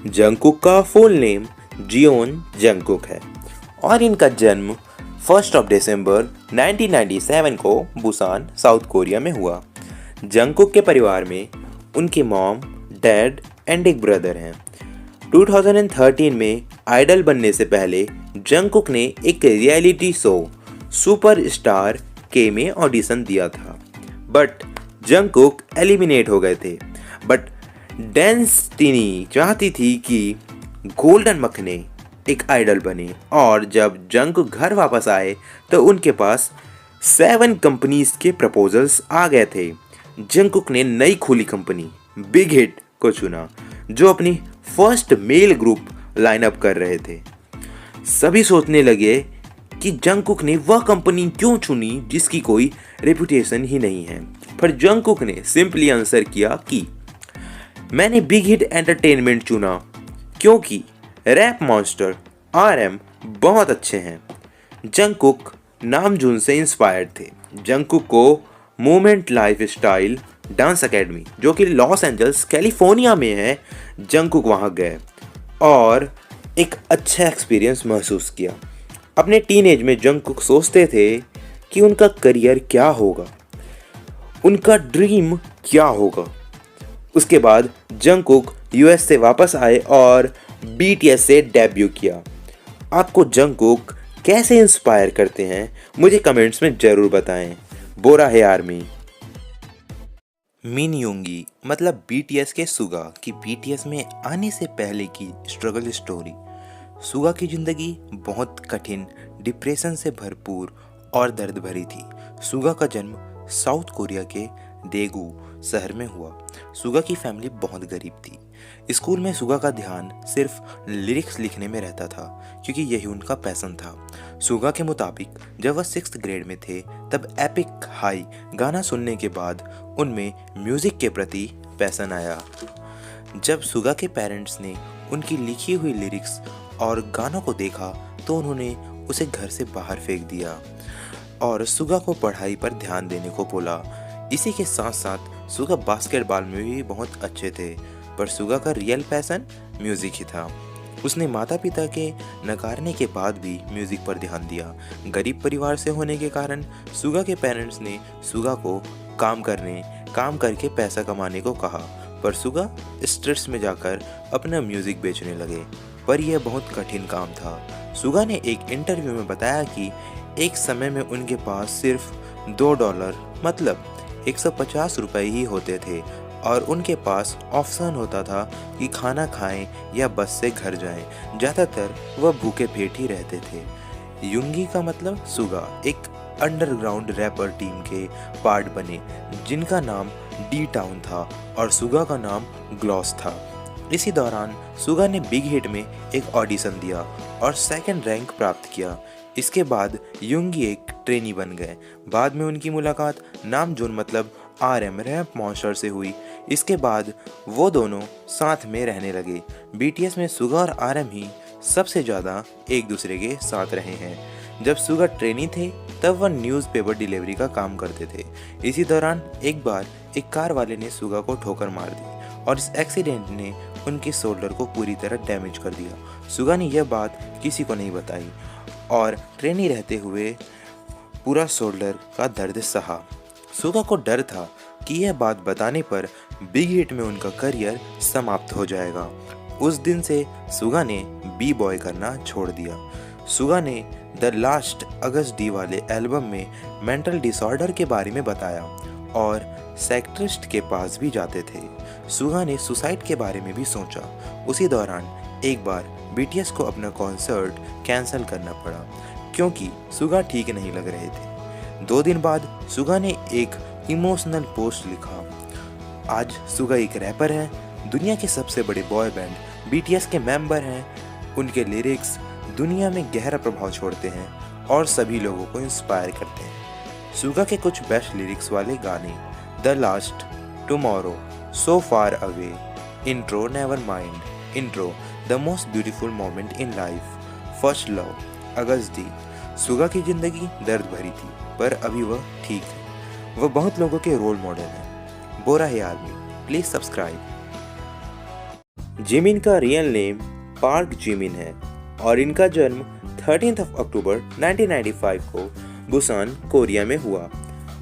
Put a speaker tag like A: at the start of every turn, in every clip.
A: Jungkook का full name Xeon Jungkook है और इनका जन्म 1 दिसंबर 1997 को बुसान, साउथ कोरिया में हुआ। जंगकुक के परिवार में उनकी मॉम, डैड एंड एक ब्रदर हैं। 2013 में आइडल बनने से पहले जंगकुक ने एक रियलिटी शो सुपर स्टार के में ऑडिशन दिया था, बट जंगकुक एलिमिनेट हो गए थे। बट डेस्टिनी चाहती थी कि गोल्डन मखने एक आइडल बने और जब जंगकुक घर वापस आए तो उनके पास 7 कंपनीज के प्रपोजल्स आ गए थे। जंगकुक ने नई खुली कंपनी बिग हिट को चुना, जो अपनी फर्स्ट मेल ग्रुप लाइनअप कर रहे थे। सभी सोचने लगे कि जंगकुक ने वह कंपनी क्यों चुनी जिसकी कोई रेपुटेशन ही नहीं है, पर जंगकुक ने सिंपली आंसर किया कि मैंने बिग हिट एंटरटेनमेंट चुना क्योंकि रैप मॉन्स्टर RM बहुत अच्छे हैं। जंगकुक नामजून से इंस्पायर्ड थे। जंगकुक को movement life style dance academy, जो कि लॉस एंजल्स कैलिफोर्निया में है, जंगकुक वहाँ गए और एक अच्छा एक्सपीरियंस महसूस किया। अपने टीनेज में जंगकुक सोचते थे कि उनका करियर क्या होगा, उनका ड्रीम क्या होगा। उसके बाद जंगकुक US से वापस आए और BTS से डेब्यू किया। आपको जंगकुक कैसे इंस्पायर करते हैं मुझे कमेंट्स में ज़रूर बताएं। बोरा है आर्मी। मिन योंगी मतलब BTS के सुगा की BTS में आने से पहले की स्ट्रगल स्टोरी। सुगा की ज़िंदगी बहुत कठिन, डिप्रेशन से भरपूर और दर्द भरी थी। सुगा का जन्म साउथ कोरिया के देगू शहर में हुआ। सुगा की फैमिली बहुत गरीब थी। स्कूल में सुगा का ध्यान सिर्फ लिरिक्स लिखने में रहता था क्योंकि यही उनका पैशन था। सुगा के मुताबिक जब वह 6th ग्रेड में थे तब एपिक हाई गाना सुनने के बाद उनमें म्यूज़िक के प्रति पैशन आया। जब सुगा के पेरेंट्स ने उनकी लिखी हुई लिरिक्स और गानों को देखा तो उन्होंने उसे घर से बाहर फेंक दिया और सुगा को पढ़ाई पर ध्यान देने को बोला। इसी के साथ साथ सुगा बास्केटबॉल में भी बहुत अच्छे थे, पर सुगा का रियल पैशन म्यूज़िक ही था। उसने माता पिता के नकारने के बाद भी म्यूज़िक पर ध्यान दिया। गरीब परिवार से होने के कारण सुगा के पेरेंट्स ने सुगा को काम करके पैसा कमाने को कहा, पर सुगा स्ट्रीट्स में जाकर अपना म्यूज़िक बेचने लगे, पर यह बहुत कठिन काम था। सुगा ने एक इंटरव्यू में बताया कि एक समय में उनके पास सिर्फ $2 मतलब 150 रुपये ही होते थे और उनके पास ऑप्शन होता था कि खाना खाएं या बस से घर जाएं। ज़्यादातर वह भूखे पेट ही रहते थे। युंगी का मतलब सुगा एक अंडरग्राउंड रैपर टीम के पार्ट बने जिनका नाम डी टाउन था और सुगा का नाम ग्लॉस था। इसी दौरान सुगा ने बिग हिट में एक ऑडिशन दिया और 2nd रैंक प्राप्त किया। इसके बाद युंगी एक ट्रेनी बन गए। बाद में उनकी मुलाकात नामजून मतलब RM रैप मॉन्स्टर से हुई। इसके बाद वो दोनों साथ में रहने लगे। BTS में सुगा और RM ही सबसे ज़्यादा एक दूसरे के साथ रहे हैं। जब सुगा ट्रेनी थे तब वह न्यूज़पेपर डिलीवरी का काम करते थे। इसी दौरान एक बार एक कार वाले ने सुगा को ठोकर मार दी और इस एक्सीडेंट ने उनके शोल्डर को पूरी तरह डैमेज कर दिया। सुगा ने यह बात किसी को नहीं बताई और ट्रेनी रहते हुए पूरा शोल्डर का दर्द सहा। सुगा को डर था कि यह बात बताने पर बिग हिट में उनका करियर समाप्त हो जाएगा। उस दिन से सुगा ने B-बॉय करना छोड़ दिया। सुगा ने द लास्ट अगस्त डी वाले एल्बम में मेंटल डिसऑर्डर के बारे में बताया और साइकियाट्रिस्ट के पास भी जाते थे। सुगा ने सुसाइड के बारे में भी सोचा। उसी दौरान एक बार BTS को अपना कॉन्सर्ट कैंसिल करना पड़ा क्योंकि सुगा ठीक नहीं लग रहे थे। 2 दिन बाद सुगा ने एक इमोशनल पोस्ट लिखा। आज सुगा एक रैपर है, दुनिया के सबसे बड़े बॉय बैंड BTS के मेंबर हैं। उनके लिरिक्स दुनिया में गहरा प्रभाव छोड़ते हैं और सभी लोगों को इंस्पायर करते हैं। सुगा के कुछ बेस्ट लिरिक्स वाले गाने the last, tomorrow, so far away, intro, never mind, intro, the most beautiful moment in life, first love, Agust D. Suga की जिंदगी दर्द भरी थी पर अभी वह ठीक है। वह बहुत लोगों के रोल मॉडल हैं। बोरा है आर्मी, प्लीज सब्सक्राइब। जिमिन का रियल नेम पार्क जिमिन है और इनका जन्म 13 अक्टूबर 1995 को बुसान, कोरिया में हुआ।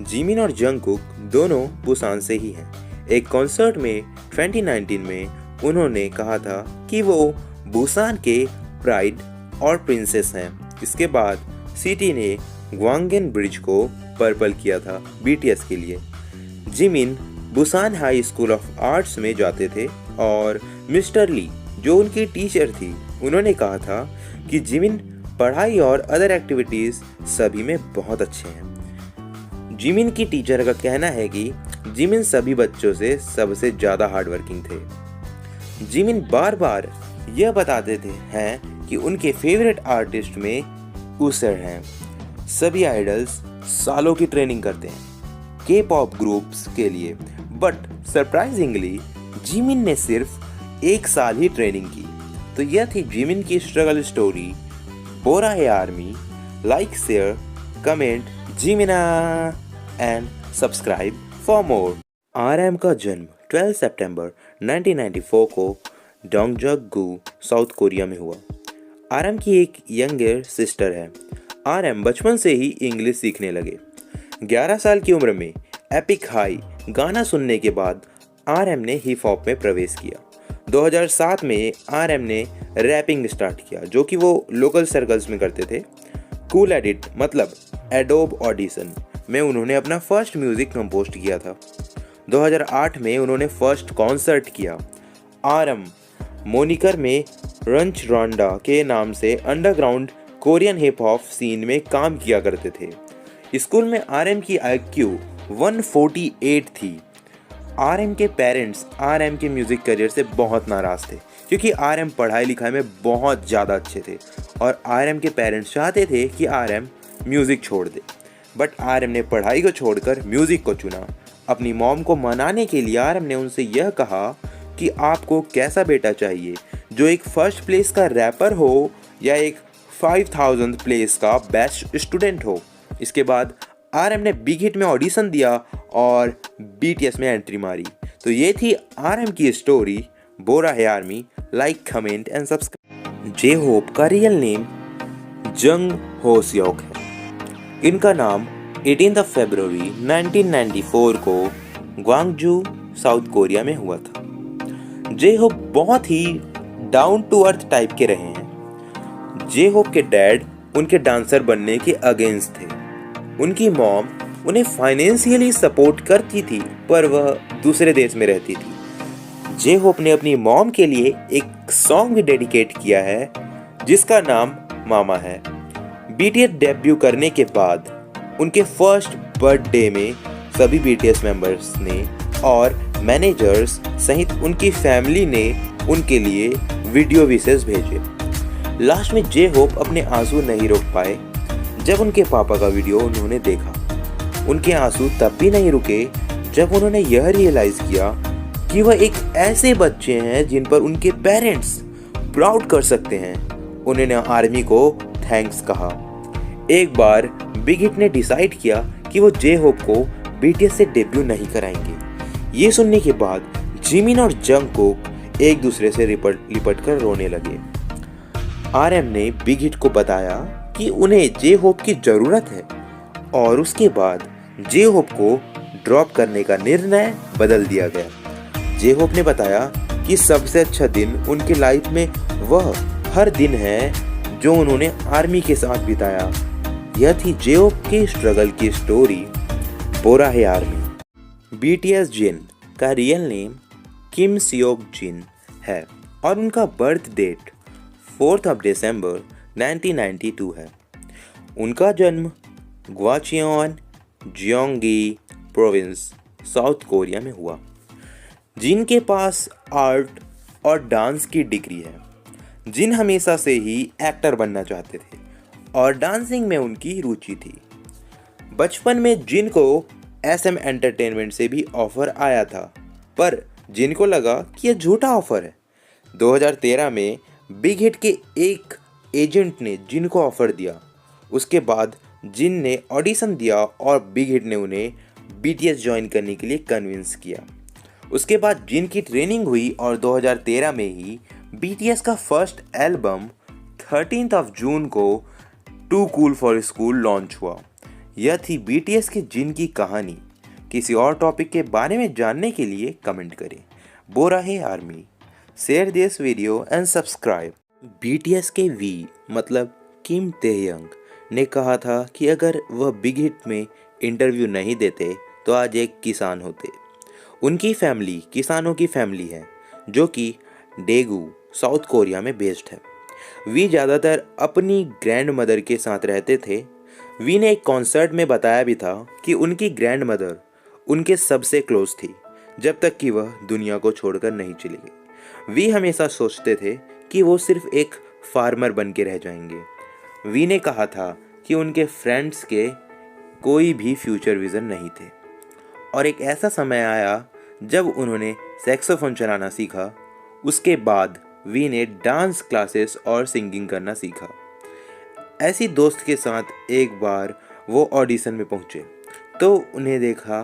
A: जिमिन और जंगकुक दोनों बुसान से ही हैं। एक कॉन्सर्ट में 2019 में उन्होंने कहा था कि वो बुसान के प्राइड और प्रिंसेस हैं। इसके बाद सिटी ने ग्वांगेन ब्रिज को पर्पल किया था बीटीएस के लिए। Jimin Busan high school of arts में जाते थे और मिस्टर ली, जो उनकी टीचर थी, उन्होंने कहा था कि जिमिन पढ़ाई और अदर एक्टिविटीज़ सभी में बहुत अच्छे हैं। जिमिन की टीचर का कहना है कि जिमिन सभी बच्चों से सबसे ज़्यादा हार्डवर्किंग थे। जिमिन बार बार यह बताते हैं कि उनके फेवरेट आर्टिस्ट में उसर हैं। सभी आइडल्स सालों की ट्रेनिंग करते हैं के पॉप ग्रुप्स के लिए, बट सरप्राइजिंगली जिमिन ने सिर्फ 1 साल ही ट्रेनिंग की। तो यह थी जिमिन की स्ट्रगल स्टोरी। बोरा है आर्मी, लाइक, शेयर, कमेंट जिमिना and subscribe for more. RM का जन्म 12 सितंबर 1994 को डोंगजग-गु, साउथ कोरिया में हुआ। आरएम की एक यंगर सिस्टर है। आरएम बचपन से ही इंग्लिश सीखने लगे। 11 साल की उम्र में एपिक हाई गाना सुनने के बाद आरएम ने हिप हॉप में प्रवेश किया। 2007 में आरएम ने रैपिंग स्टार्ट किया, जो कि वो लोकल सर्कल्स में करते थे। कूल एडिट मतलब एडोब ऑडिशन में उन्होंने अपना फर्स्ट म्यूजिक कंपोज किया था। 2008 में उन्होंने फर्स्ट कॉन्सर्ट किया। आरएम मोनिकर में रंच रोंडा के नाम से underground Korean hip hop scene में काम किया करते थे। स्कूल में आरएम की IQ 148 थी। आरएम के पेरेंट्स आरएम के म्यूजिक करियर से बहुत नाराज थे, क्योंकि आरएम पढ़ाई लिखाई में बहुत ज़्यादा अच्छे थे और आरएम के पेरेंट्स चाहते थे कि आरएम म्यूज़िक छोड़ दे। बट आरएम ने पढ़ाई को छोड़कर म्यूज़िक को चुना। अपनी मॉम को मनाने के लिए आरएम ने उनसे यह कहा कि आपको कैसा बेटा चाहिए, जो एक फर्स्ट प्लेस का रैपर हो या एक 5000 प्लेस का बेस्ट स्टूडेंट हो। इसके बाद आरएम ने बिग हिट में ऑडिशन दिया और बीटीएस में एंट्री मारी। तो ये थी आरएम की स्टोरी। बोरा है army, like, comment and subscribe. J Hope का रियल नेम जंग हो स्योक है। इनका नाम 18 फरवरी 1994 को ग्वांगजू, साउथ कोरिया में हुआ था। जे होप बहुत ही डाउन टू अर्थ टाइप के रहे हैं। जे होप के डैड उनके डांसर बनने के अगेंस्ट थे। उनकी मॉम उन्हें फाइनेंशियली सपोर्ट करती थी, पर वह दूसरे देश में रहती थी। जे होप ने अपनी मॉम के लिए एक सॉन्ग भी डेडिकेट किया है, जिसका नाम मामा है। बीटीएस डेब्यू करने के बाद उनके फर्स्ट बर्थडे में सभी बीटीएस मेंबर्स ने और मैनेजर्स सहित उनकी फैमिली ने उनके लिए वीडियो विशेष भेजे। लास्ट में जे होप अपने आंसू नहीं रोक पाए जब उनके पापा का वीडियो उन्होंने देखा। उनके आंसू तब भी नहीं रुके जब उन्होंने यह रियलाइज किया कि वह एक ऐसे बच्चे हैं जिन पर उनके पेरेंट्स प्राउड कर सकते हैं। उन्होंने आर्मी को थैंक्स कहा। एक बार बिग हिट ने डिसाइड किया कि वो जे होप को बीटीएस से डेब्यू नहीं कराएंगे। ये सुनने के बाद जिमिन और जंगकुक एक दूसरे से लिपट कर रोने लगे। आरएम ने बिग हिट को बताया कि उन्हें जे होप की ज़रूरत है और उसके बाद जे होप को ड्रॉप करने का निर्णय बदल दिया गया। जे होप ने बताया कि सबसे अच्छा दिन उनकी लाइफ में वह हर दिन है जो उन्होंने आर्मी के साथ बिताया। यह थी जे होप की स्ट्रगल की स्टोरी। बोरा है आर्मी। बीटीएस जिन का रियल नेम किम सियोक जिन है और उनका बर्थ डेट 4 दिसंबर 1992 है। उनका जन्म ग्वाचियोन, जियोंगी प्रोविंस, साउथ कोरिया में हुआ। जिन के पास आर्ट और डांस की डिग्री है। जिन हमेशा से ही एक्टर बनना चाहते थे और डांसिंग में उनकी रुचि थी। बचपन में जिन को SM एंटरटेनमेंट से भी ऑफर आया था, पर जिन को लगा कि यह झूठा ऑफर है। 2013 में बिग हिट के एक एजेंट ने जिन को ऑफर दिया। उसके बाद जिन ने ऑडिशन दिया और बिग हिट ने उन्हें BTS ज्वाइन करने के लिए कन्विंस किया। उसके बाद जिन की ट्रेनिंग हुई और 2013 में ही BTS का फर्स्ट एल्बम 13 जून को too cool for school launch हुआ। यह थी BTS के जिन की कहानी। किसी और टॉपिक के बारे में जानने के लिए कमेंट करें। बोराहे army, share this video and subscribe. BTS के वी मतलब किम ताehyung ने कहा था कि अगर वह बिग हिट में इंटरव्यू नहीं देते तो आज एक किसान होते। उनकी फैमिली किसानों की फैमिली है जो कि डेगू साउथ कोरिया में बेस्ड है। वी ज़्यादातर अपनी ग्रैंड मदर के साथ रहते थे। वी ने एक कॉन्सर्ट में बताया भी था कि उनकी ग्रैंड मदर उनके सबसे क्लोज थी जब तक कि वह दुनिया को छोड़कर नहीं चली गई। वी हमेशा सोचते थे कि वो सिर्फ एक फार्मर बन के रह जाएंगे। वी ने कहा था कि उनके फ्रेंड्स के कोई भी फ्यूचर विज़न नहीं थे और एक ऐसा समय आया जब उन्होंने सैक्सोफोन चलाना सीखा। उसके बाद वी ने डांस क्लासेस और सिंगिंग करना सीखा। ऐसी दोस्त के साथ एक बार वो ऑडिशन में पहुँचे तो उन्हें देखा।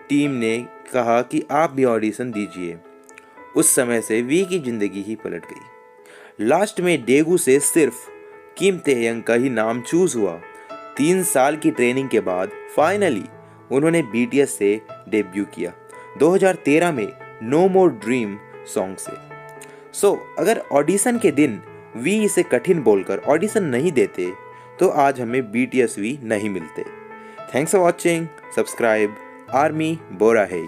A: टीम ने कहा कि आप भी ऑडिशन दीजिए। उस समय से वी की ज़िंदगी ही पलट गई। लास्ट में डेगू से सिर्फ किम ताehyung का ही नाम चूज हुआ। 3 साल की ट्रेनिंग के बाद फाइनली उन्होंने BTS से डेब्यू किया 2013 में नो मोर ड्रीम सॉन्ग से। अगर ऑडिशन के दिन वी इसे कठिन बोलकर ऑडिशन नहीं देते तो आज हमें BTS वी नहीं मिलते। Thanks for watching. Subscribe army बोराहे।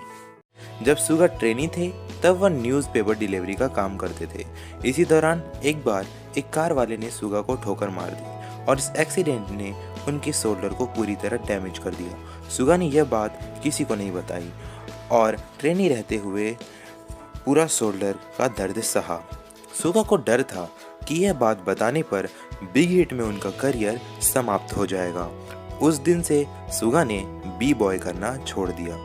A: जब सुगा ट्रेनी थे तब वह न्यूज़पेपर डिलीवरी का काम करते थे। इसी दौरान एक बार एक कार वाले ने सुगा को ठोकर मार दी और इस एक्सीडेंट ने उनके शोल्डर को पूरी तरह डैमेज कर दिया। सुगा ने यह बात किसी को नहीं बताई और ट्रेनी रहते हुए पूरा शोल्डर का दर्द सहा। सुगा को डर था कि यह बात बताने पर बिग हिट में उनका करियर समाप्त हो जाएगा। उस दिन से सुगा ने बी बॉय करना छोड़ दिया।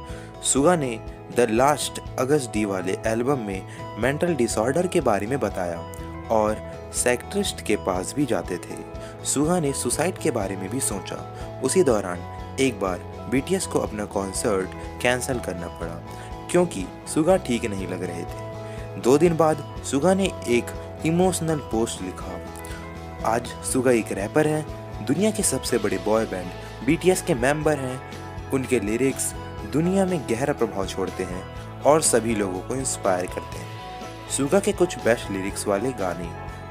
A: सुगा ने द लास्ट अगस्त डी वाले एल्बम में मेंटल डिसऑर्डर के बारे में बताया और साइकियाट्रिस्ट के पास भी जाते थे। सुगा ने सुसाइड के बारे में भी सोचा। उसी दौरान एक बार BTS को अपना कॉन्सर्ट कैंसिल करना पड़ा क्योंकि सुगा ठीक नहीं लग रहे थे। 2 दिन बाद सुगा ने एक इमोशनल पोस्ट लिखा। आज सुगा एक रैपर है, दुनिया के सबसे बड़े बॉय बैंड BTS के मेंबर हैं। उनके लिरिक्स दुनिया में गहरा प्रभाव छोड़ते हैं और सभी लोगों को इंस्पायर करते हैं। सुगा के कुछ बेस्ट लिरिक्स वाले गाने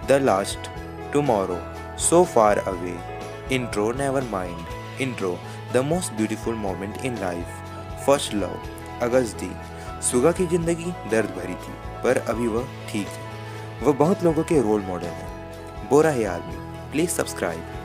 A: the last, tomorrow, so far away, intro, never mind, intro, the most beautiful moment in life, first love, Agust D. Suga की जिंदगी दर्द भरी थी पर अभी वह ठीक है। वह बहुत लोगों के रोल मॉडल हैं। बोराहे आर्मी, प्लीज सब्सक्राइब।